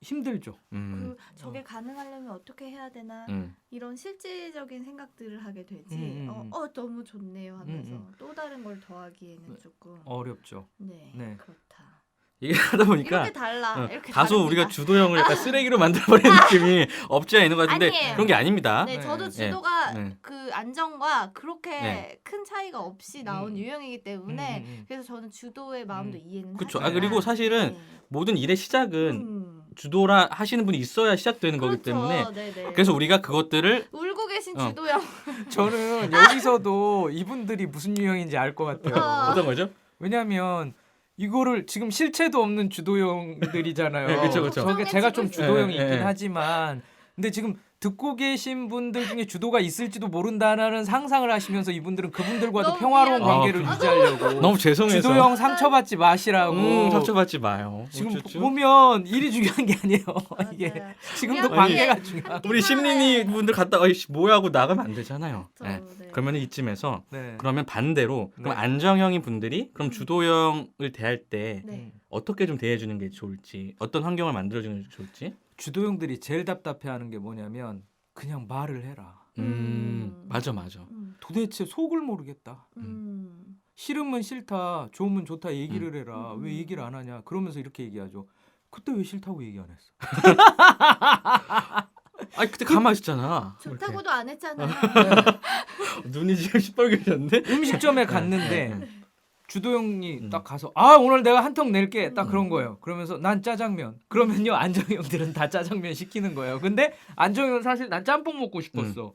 힘들죠. 그 저게 가능하려면 어떻게 해야 되나 이런 실질적인 생각들을 하게 되지. 너무 좋네요 하면서 또 다른 걸 더하기에는 조금 어렵죠. 네, 네. 그렇다. 얘기하다 보니까 이렇게 달라. 이렇게 다소 다릅니다. 우리가 주도형을 약간 쓰레기로 만들어버리는 느낌이 없지 않아 있는 것 같은데 아니에요. 그런 게 아닙니다. 네, 네. 저도 주도가 네. 그 안정과 그렇게 네. 큰 차이가 없이 나온 유형이기 때문에 그래서 저는 주도의 마음도 이해는 그렇죠. 하지만 그리고 사실은 네. 모든 일의 시작은 주도라 하시는 분이 있어야 시작되는 거기 그렇죠. 때문에 네네. 그래서 우리가 그것들을 울고 계신 어. 주도형 저는 여기서도 이분들이 무슨 유형인지 알 것 같아요. 어떤 거죠? 왜냐하면 이거를 지금 실체도 없는 주도형들이잖아요. 네, 그쵸, 그쵸. 제가 좀 주도형이 네, 있긴 네. 하지만 근데 지금 듣고 계신 분들 중에 주도가 있을지도 모른다는 상상을 하시면서 이분들은 그분들과도 너무 평화로운 미안해. 관계를 유지하려고 너무 죄송해서 주도형 상처받지 마시라고 상처받지 마요. 지금 어쩌죠? 보면 일이 중요한 게 아니에요. 이게 맞아요. 지금도 우리 관계가 함께 중요한 우리 심리니 분들 갔다가 이씨 뭐야 하고 나가면 안 되잖아요. 네. 그렇죠. 네. 그러면 이쯤에서 네. 그러면 반대로 그럼 네. 안정형인 분들이 그럼 주도형을 대할 때 네. 어떻게 좀 대해주는 게 좋을지 어떤 환경을 만들어주는 게 좋을지 주도형들이 제일 답답해하는 게 뭐냐면 그냥 말을 해라. 맞아 도대체 속을 모르겠다. 싫으면 싫다, 좋으면 좋다 얘기를 해라. 왜 얘기를 안 하냐? 그러면서 이렇게 얘기하죠. 그때 왜 싫다고 얘기 안 했어? 아니 그때 가만히 있었잖아. 좋다고도 안 했잖아요. 이렇게. 눈이 지금 시뻘개졌는데 음식점에 갔는데 네. 주도형이 딱 가서 오늘 내가 한 턱 낼게 딱 그런 거예요. 그러면서 난 짜장면. 그러면요 안정형들은 다 짜장면 시키는 거예요. 근데 안정형은 사실 난 짬뽕 먹고 싶었어.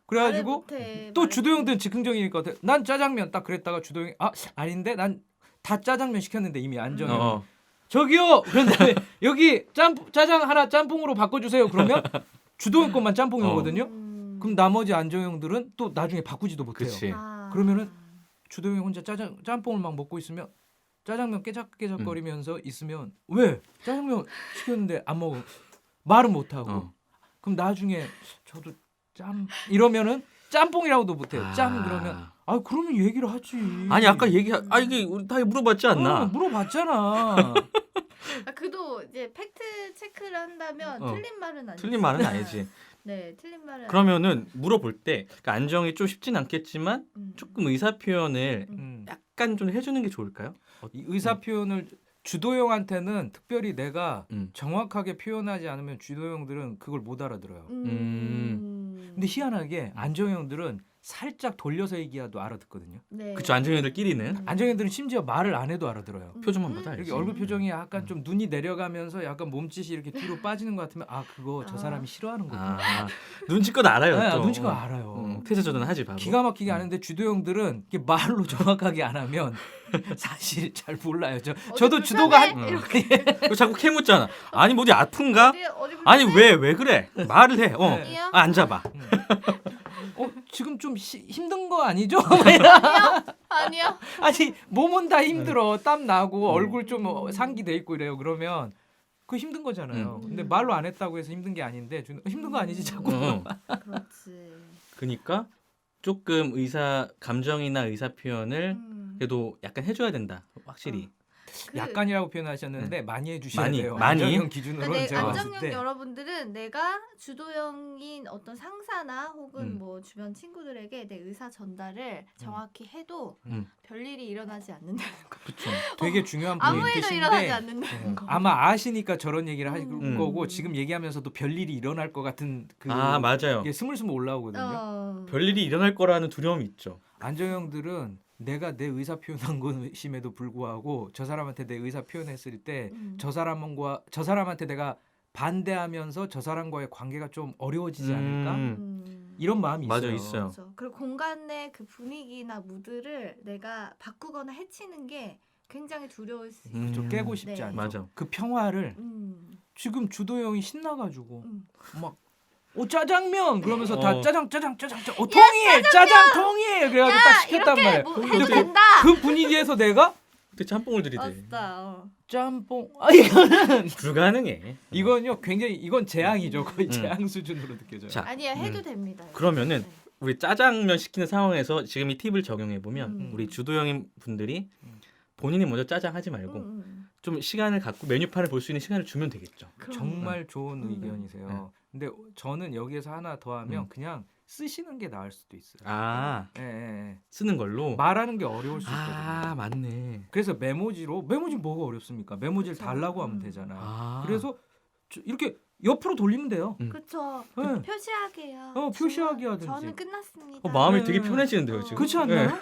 그래가지고 또 주도형들은 즉흥적이니까 난 짜장면 딱 그랬다가 주도형이 아닌데 난 다 짜장면 시켰는데 이미 안정형 저기요 그런 다음에 여기 짜장 하나 짬뽕으로 바꿔주세요. 그러면 주도형 것만 짬뽕이거든요. 그럼 나머지 안정형들은 또 나중에 바꾸지도 못해요. 그치. 그러면은 주도형이 혼자 짬뽕을 막 먹고 있으면 짜장면 깨작깨작거리면서 있으면 왜 짜장면 시켰는데 안 먹어 말은 못 하고 그럼 나중에 저도 이러면은 짬뽕이라고도 못해요. 그러면 그러면 얘기를 하지. 아니 아까 이게 우리 다 물어봤지 않나? 물어봤잖아. 그도 이제 팩트 체크를 한다면 틀린 말은 아니죠. 틀린 말은 아니지. 네, 틀린 말은. 그러면은 물어볼 때 그러니까 안정이 좀 쉽진 않겠지만 조금 의사 표현을 약간 좀 해주는 게 좋을까요? 이 의사 표현을 주도형한테는 특별히 내가 정확하게 표현하지 않으면 주도형들은 그걸 못 알아들어요. 근데 희한하게 안정형들은 살짝 돌려서 얘기해도 알아듣거든요. 네. 그쵸 안정형들끼리는 안정형들은 심지어 말을 안 해도 알아들어요. 표정만 봐도 이렇게 알지. 얼굴 표정이 약간 좀 눈이 내려가면서 약간 몸짓이 이렇게 뒤로 빠지는 것 같으면 그거 저 사람이 싫어하는 거구나. 눈치껏 알아요. 네, 또. 눈치껏 알아요. 태세전환 하지 바로. 기가 막히게 아는데 주도형들은 이게 말로 정확하게 안 하면 사실 잘 몰라요. 저도 주도가 그리고 자꾸 캐묻잖아. 아니 뭐지 아픈가? 어디 아니 왜 그래? 말을 해. 아니요. 앉아봐. 지금 좀 힘든 거 아니죠? 아니요. 아니 몸은 다 힘들어. 땀 나고 얼굴 좀 상기돼 있고 이래요. 그러면 그 힘든 거잖아요. 근데 말로 안 했다고 해서 힘든 게 아닌데 힘든 거 아니지 자꾸. 그렇지. 그러니까 조금 감정이나 의사 표현을 그래도 약간 해줘야 된다. 확실히. 약간이라고 표현하셨는데 많이 해주셔야 많이, 돼요. 많이? 안정형 기준으로는 제가 봤을 안정형 때. 여러분들은 내가 주도형인 어떤 상사나 혹은 음. 뭐 주변 친구들에게 내 의사 전달을 정확히 해도 별일이 일어나지 않는다는 거. 그쵸. 되게 중요한 분이 아무 일도 일어나지 계신데 않는다는 거. 아마 아시니까 저런 얘기를 하실 음. 거고 지금 얘기하면서도 별일이 일어날 것 같은 맞아요. 이게 스물스물 올라오거든요. 별일이 일어날 거라는 두려움이 있죠. 안정형들은 내가 내 의사 표현한 것임에도 불구하고 저 사람한테 내 의사 표현했을 때 저 사람한테 내가 반대하면서 저 사람과의 관계가 좀 어려워지지 않을까? 이런 마음이 있어요. 맞아 있어요. 그렇죠. 그리고 공간 내 그 분위기나 무드를 내가 바꾸거나 해치는 게 굉장히 두려울 수 있어요. 좀 깨고 싶지 네. 않죠. 맞아. 그 평화를 지금 주도형이 신나가지고 막 짜장면 그러면서 다 짜장 통일 짜장통일 그래가지고 딱 시켰단 말이에요. 뭐 근데 해도 된다. 그 분위기에서 내가 그때 짬뽕을 들이대. 맞다. 짬뽕 이거는 불가능해. 이건요 굉장히 이건 재앙이죠. 거의 재앙 수준으로 느껴져요. 자, 아니야 해도 됩니다. 그러면은 네. 우리 짜장면 시키는 상황에서 지금 이 팁을 적용해 보면 음. 우리 주도형인 분들이 본인이 먼저 짜장 하지 말고 좀 시간을 갖고 메뉴판을 볼 수 있는 시간을 주면 되겠죠. 정말 좋은 음. 의견이세요. 근데 저는 여기에서 하나 더 하면 그냥 쓰시는 게 나을 수도 있어요. 아, 예, 예, 예. 쓰는 걸로. 말하는 게 어려울 수 아, 있거든요. 맞네. 그래서 메모지 뭐가 어렵습니까? 메모지를 그쵸. 달라고 하면 되잖아요. 아. 그래서 이렇게 옆으로 돌리면 돼요. 그쵸. 네. 표시하게요. 표시하기 하든지. 저는 끝났습니다. 마음이 네. 되게 편해지는데요, 지금. 그렇지 않나요? 네.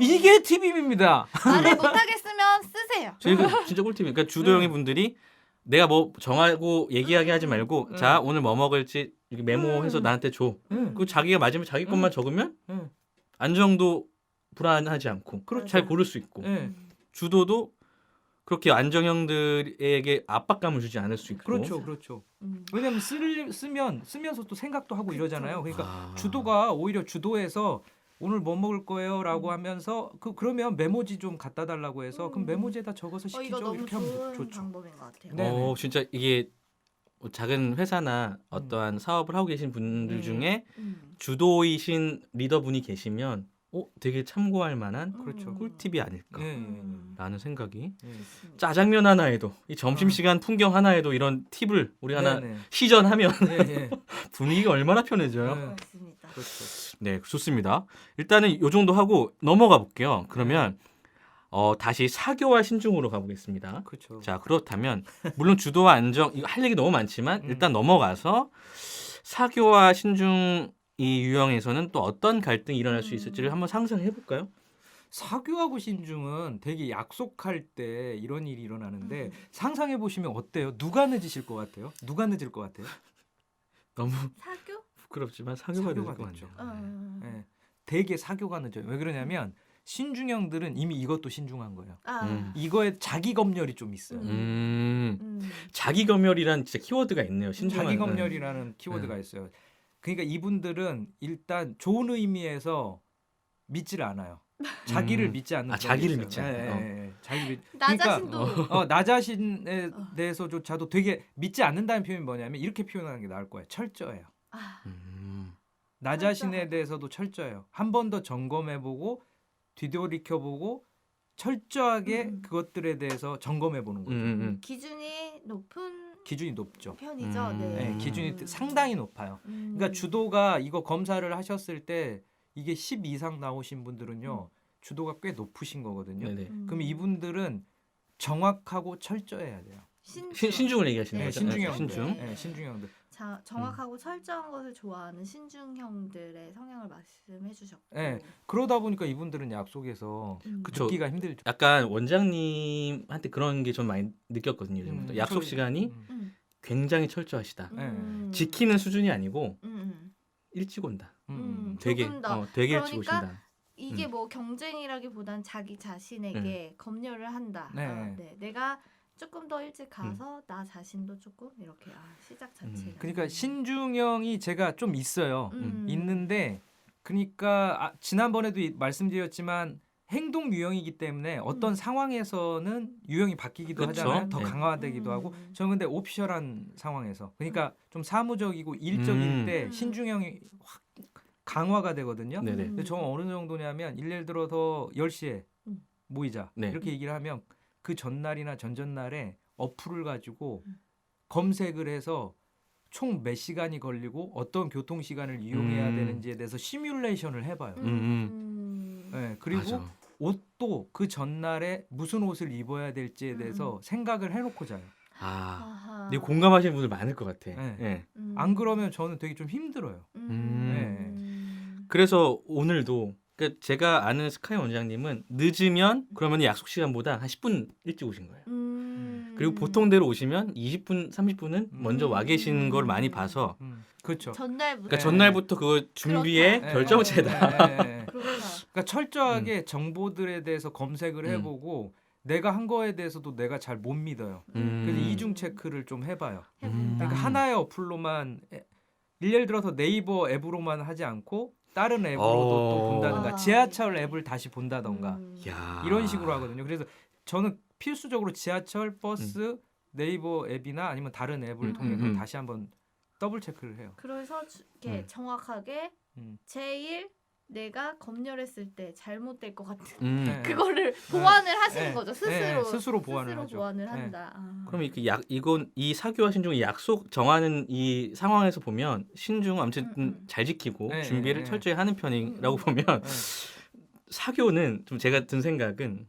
이게 팁입니다. 말을 못하겠으면 쓰세요. 저희가 진짜 꿀팁이에요. 그러니까 주도형의 분들이 내가 뭐 정하고 얘기하게 하지 말고 자, 오늘 뭐 먹을지 이렇게 메모해서 나한테 줘. 그리고 자기가 맞으면 자기 것만 적으면 안정도 불안하지 않고 그렇죠. 잘 고를 수 있고 예. 주도도 그렇게 안정형들에게 압박감을 주지 않을 수 있고. 그렇죠, 그렇죠. 왜냐면 쓰면서 또 생각도 하고 그렇죠. 이러잖아요. 그러니까 아. 주도가 오히려 주도해서 오늘 뭐 먹을 거예요라고 하면서 그러면 메모지 좀 갖다 달라고 해서 그럼 메모지에다 적어서 이거 시키죠. 너무 이렇게 하면 좋은 좋죠. 방법인 것 같아요. 네. 진짜 이게 작은 회사나 어떠한 사업을 하고 계신 분들 중에 주도이신 리더분이 계시면 되게 참고할 만한 그렇죠. 꿀팁이 아닐까 예, 예, 라는 생각이. 예. 짜장면 하나에도 이 점심시간 풍경 하나에도 이런 팁을 우리 하나 네, 네. 시전하면 예, 예. 분위기가 얼마나 편해져요. 네. 맞습니다. 그렇죠. 네, 좋습니다. 일단은 요 정도 하고 넘어가 볼게요. 그러면 다시 사교와 신중으로 가보겠습니다. 그렇죠. 자, 그렇다면 물론 주도와 안정 이거 할 얘기 너무 많지만 일단 넘어가서 사교와 신중 이 유형에서는 또 어떤 갈등이 일어날 수 있을지를 한번 상상해 볼까요? 사교하고 신중은 되게 약속할 때 이런 일이 일어나는데 상상해 보시면 어때요? 누가 늦으실 것 같아요? 누가 늦을 것 같아요? 너무 사교? 부끄럽지만 사교가 될 사교가 것 됐죠. 같네요. 예. 되게 사교가 늦어요. 왜 그러냐면 신중형들은 이미 이것도 신중한 거예요. 이거에 자기 검열이 좀 있어요. 자기 자기검열이란 진짜 키워드가 있네요. 신중한. 자기 검열이라는 키워드가 있어요. 그러니까 이분들은 일단 좋은 의미에서 믿지를 않아요. 자기를 믿지 않는. 자기를 그런 게 믿지 있어요. 않아요. 예, 예. 자기 나 그러니까 자신도 나 자신에 대해서조차도 되게 믿지 않는다는 표현이 뭐냐면 이렇게 표현하는 게 나을 거예요. 철저해요. 나 자신에 대해서도 철저해요. 한 번 더 점검해보고 뒤돌이켜보고 철저하게 그것들에 대해서 점검해보는 거죠. 기준이 높은 기준이 높죠. 편이죠. 네, 기준이 상당히 높아요. 그러니까 주도가 이거 검사를 하셨을 때 이게 10 이상 나오신 분들은요. 주도가 꽤 높으신 거거든요. 네네. 그럼 이분들은 정확하고 철저해야 돼요. 신중을 얘기하시는 네, 거죠? 신중형. 신중. 네, 신중형들. 정확하고 철저한 것을 좋아하는 신중형들의 성향을 말씀해 주셨고. 네, 그러다 보니까 이분들은 약속에서 그쵸. 듣기가 힘들죠. 약간 원장님한테 그런 게 좀 많이 느꼈거든요. 요즘부터. 약속 시간이 굉장히 철저하시다. 지키는 수준이 아니고 일찍 온다. 되게 조금 더. 되게 일찍 그러니까 오신다. 이게 뭐 경쟁이라기보단 자기 자신에게 검열을 한다. 네. 내가 조금 더 일찍 가서 나 자신도 조금 이렇게 시작 자체가. 그러니까 신중형이 제가 좀 있어요. 있는데 그러니까 지난번에도 말씀드렸지만 행동 유형이기 때문에 어떤 상황에서는 유형이 바뀌기도 그렇죠. 하잖아요. 더 네. 강화되기도 하고. 저는 근데 옵셔런 상황에서 그러니까 좀 사무적이고 일적일 때 신중형이 확 강화가 되거든요. 네네. 근데 저는 어느 정도냐면 예를 들어서 10시에 모이자 네. 이렇게 얘기를 하면 그 전날이나 전전날에 어플을 가지고 검색을 해서 총 몇 시간이 걸리고 어떤 교통 시간을 이용해야 되는지에 대해서 시뮬레이션을 해봐요. 네, 그리고 맞아. 옷도 그 전날에 무슨 옷을 입어야 될지에 대해서 생각을 해놓고 자요. 근데 공감하시는 분들 많을 것 같아. 네. 네. 안 그러면 저는 되게 좀 힘들어요. 네. 그래서 오늘도 그러니까 제가 아는 스카이 원장님은 늦으면 그러면 약속 시간보다 한 10분 일찍 오신 거예요. 그리고 보통대로 오시면 20분, 30분은 먼저 와 계신 걸 많이 봐서 그렇죠. 전날부터. 그러니까 전날부터 그거 준비에 그렇다. 결정체다. 그러니까 철저하게 정보들에 대해서 검색을 해보고 내가 한 거에 대해서도 내가 잘 못 믿어요. 그래서 이중 체크를 좀 해봐요. 그러니까 하나의 어플로만 예를 들어서 네이버 앱으로만 하지 않고 다른 앱으로도 또 본다든가 지하철 앱을 다시 본다던가 야. 이런 식으로 하거든요. 그래서 저는 필수적으로 지하철, 버스, 네이버 앱이나 아니면 다른 앱을 통해서 다시 한번 더블 체크를 해요. 그래서 이렇게 정확하게 제일 내가 검열했을 때 잘못될 것 같은 네. 그거를 보완을 하시는 네. 거죠. 네, 스스로 보완을 하죠. 보완을 네. 한다. 그럼 이건 이 사교와 신중의 약속 정하는 이 상황에서 보면 신중은 아무튼 잘 지키고 네, 준비를 네. 철저히 하는 편이라고 보면 네. 사교는 좀 제가 든 생각은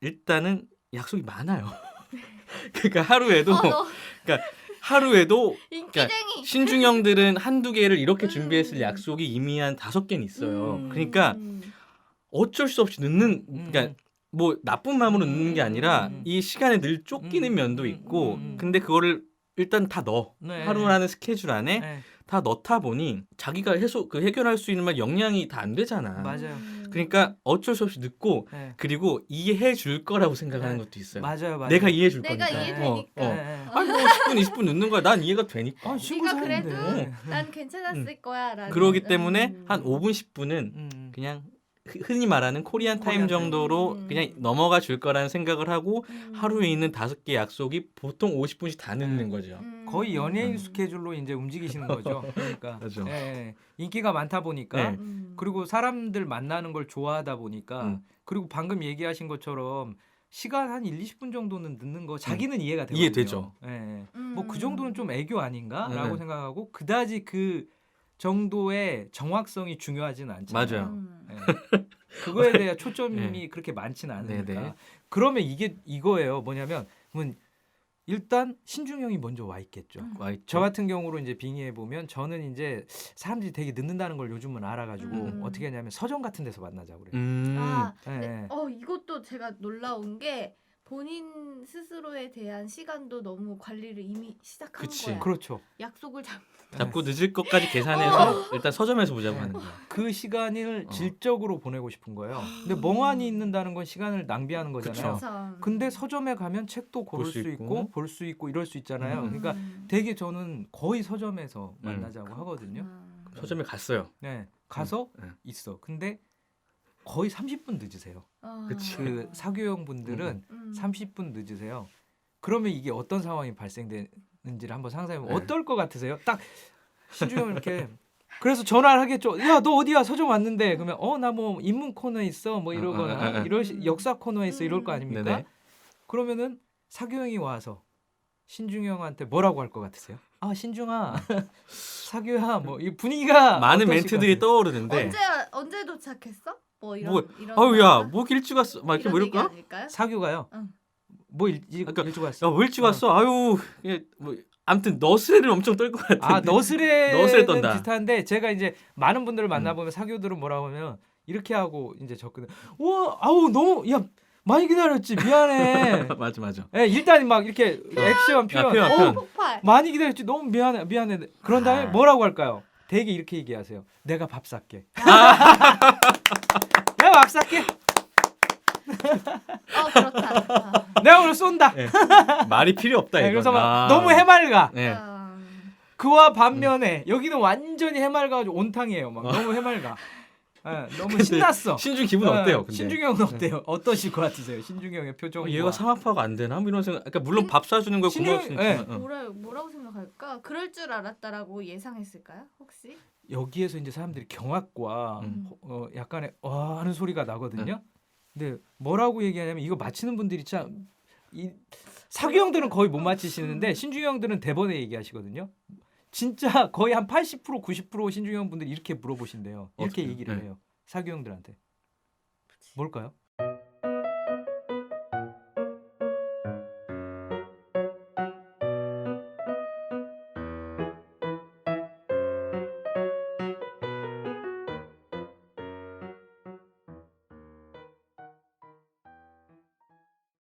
일단은 약속이 많아요. 그러니까 하루에도 하루에도 인기쟁이. 신중형들은 한두 개를 이렇게 준비했을 약속이 이미 한 5개는 있어요. 그러니까 어쩔 수 없이 늦는 그러니까 뭐 나쁜 마음으로 늦는 게 아니라 이 시간에 늘 쫓기는 면도 있고 근데 그거를 일단 다 넣어. 네. 하루라는 스케줄 안에 네. 다 넣다 보니 자기가 해결할 수 있는 말 역량이 다 안 되잖아. 맞아요. 그러니까 어쩔 수 없이 늦고 네. 그리고 이해해 줄 거라고 생각하는 네. 것도 있어요. 맞아요. 내가 이해해 줄 내가 거니까. 이해되니까. 네. 아니 뭐 10분 20분 늦는 거야. 난 이해가 되니까. 아, 친구 네가 사이인데. 그래도 난 괜찮았을 거야라는. 그러기 때문에 한 5분 10분은 음. 그냥 흔히 말하는 코리안 타임 코리안 정도로 타임. 그냥 넘어가 줄 거라는 생각을 하고 하루에 있는 5개 약속이 보통 50분씩 다 늦는 거죠. 거의 연예인 스케줄로 이제 움직이시는 거죠. 그러니까 맞아. 예, 예. 인기가 많다 보니까 네. 그리고 사람들 만나는 걸 좋아하다 보니까 그리고 방금 얘기하신 것처럼 시간 한 1, 20분 정도는 늦는 거 자기는 이해가 되거든요. 이해되죠. 예, 예. 뭐 그 정도는 좀 애교 아닌가라고 네. 생각하고 그다지 그 정도의 정확성이 중요하지는 않잖아요. 맞아요. 예. 그거에 대한 초점이 네. 그렇게 많지는 않으니까. 네네. 그러면 이게 이거예요. 뭐냐면 일단 신중형이 먼저 와 있겠죠. 와 있죠. 저 같은 경우로 이제 빙의해 보면 저는 이제 사람들이 되게 늦는다는 걸 요즘은 알아가지고 어떻게 하냐면 서점 같은 데서 만나자고 그래요. 아, 예, 네. 예. 이것도 제가 놀라운 게 본인 스스로에 대한 시간도 너무 관리를 이미 시작한 그치. 거야. 그렇죠. 약속을 자꾸 늦을 것까지 계산해서 일단 서점에서 보자고 하는 거야. 그 시간을 질적으로 보내고 싶은 거예요. 근데 멍하니 있는다는 건 시간을 낭비하는 거잖아요. 참. 근데 서점에 가면 책도 고를 볼 수 수 있고 있고. 볼 수 있고 이럴 수 있잖아요. 그러니까 되게 저는 거의 서점에서 만나자고 하거든요. 서점에 갔어요. 네, 가서 있어. 근데 거의 30분 늦으세요. 그치. 그 사교형 분들은 30분 늦으세요. 그러면 이게 어떤 상황이 발생되는지를 한번 상상해보면 어떨 것 같으세요? 딱 신중형 이렇게 그래서 전화를 하겠죠. 야, 너 어디야? 서점 왔는데. 그러면 나 뭐 인문 코너에 있어. 뭐 이러거나 역사 코너에 있어. 이럴 거 아닙니까? 네네. 그러면은 사교형이 와서 신중형한테 뭐라고 할 것 같으세요? 아, 신중아. 사교야. 뭐 이 분위기가 많은 어떠실 멘트들이 것 떠오르는데 언제 도착했어? 뭐 이런 뭐, 이런. 아유 야, 단어가? 뭐 일찍 왔어. 막 이렇게 이런 뭐 얘기 이럴까? 아닐까요? 사교가요? 응. 뭐 일찍 왔어? 야, 뭐 일찍 왔어? 아유, 뭐 아무튼 너스레를 엄청 떨 것 같은데. 아, 너스레는 너스레 떤다. 비슷한데 제가 이제 많은 분들을 만나보면 사교들은 뭐라고 하면 이렇게 하고 이제 접근해. 와, 아우 너무 야 많이 기다렸지. 미안해. 맞아. 예, 일단 막 이렇게 액션 표현. 표현, 어, 표현. 폭발. 많이 기다렸지. 너무 미안해. 그런 다음에 뭐라고 할까요? 되게 이렇게 얘기하세요. 내가 밥 살게. 내가 밥 살게. 그렇다. 내가 오늘 쏜다. 네. 말이 필요 없다 이거. 네, 그래서 막 너무 해맑아. 네. 그와 반면에 여기는 완전히 해맑아가지고 온탕이에요. 막 너무 해맑아. 예, 너무 신났어. 신중 기분 어때요? 근데? 신중형은 어때요? 어떠실 것 같으세요? 신중형의 표정. 얘가 상하파가 안 되나? 뭐 이런 생각. 그러니까 물론 밥 사주는 걸 고마울 수 있지만. 뭐라고 생각할까? 그럴 줄 알았다라고 예상했을까요? 혹시? 여기에서 이제 사람들이 경악과 약간의 하는 소리가 나거든요. 근데 뭐라고 얘기하냐면 이거 맞히는 분들이 참 사교형들은 거의 못 맞히시는데 신중형들은 대번에 얘기하시거든요. 진짜 거의 한 80% 90% 신중형 분들이 이렇게 물어보신대요. 이렇게 어떡해요? 얘기를 네. 해요. 사교형들한테. 뭘까요?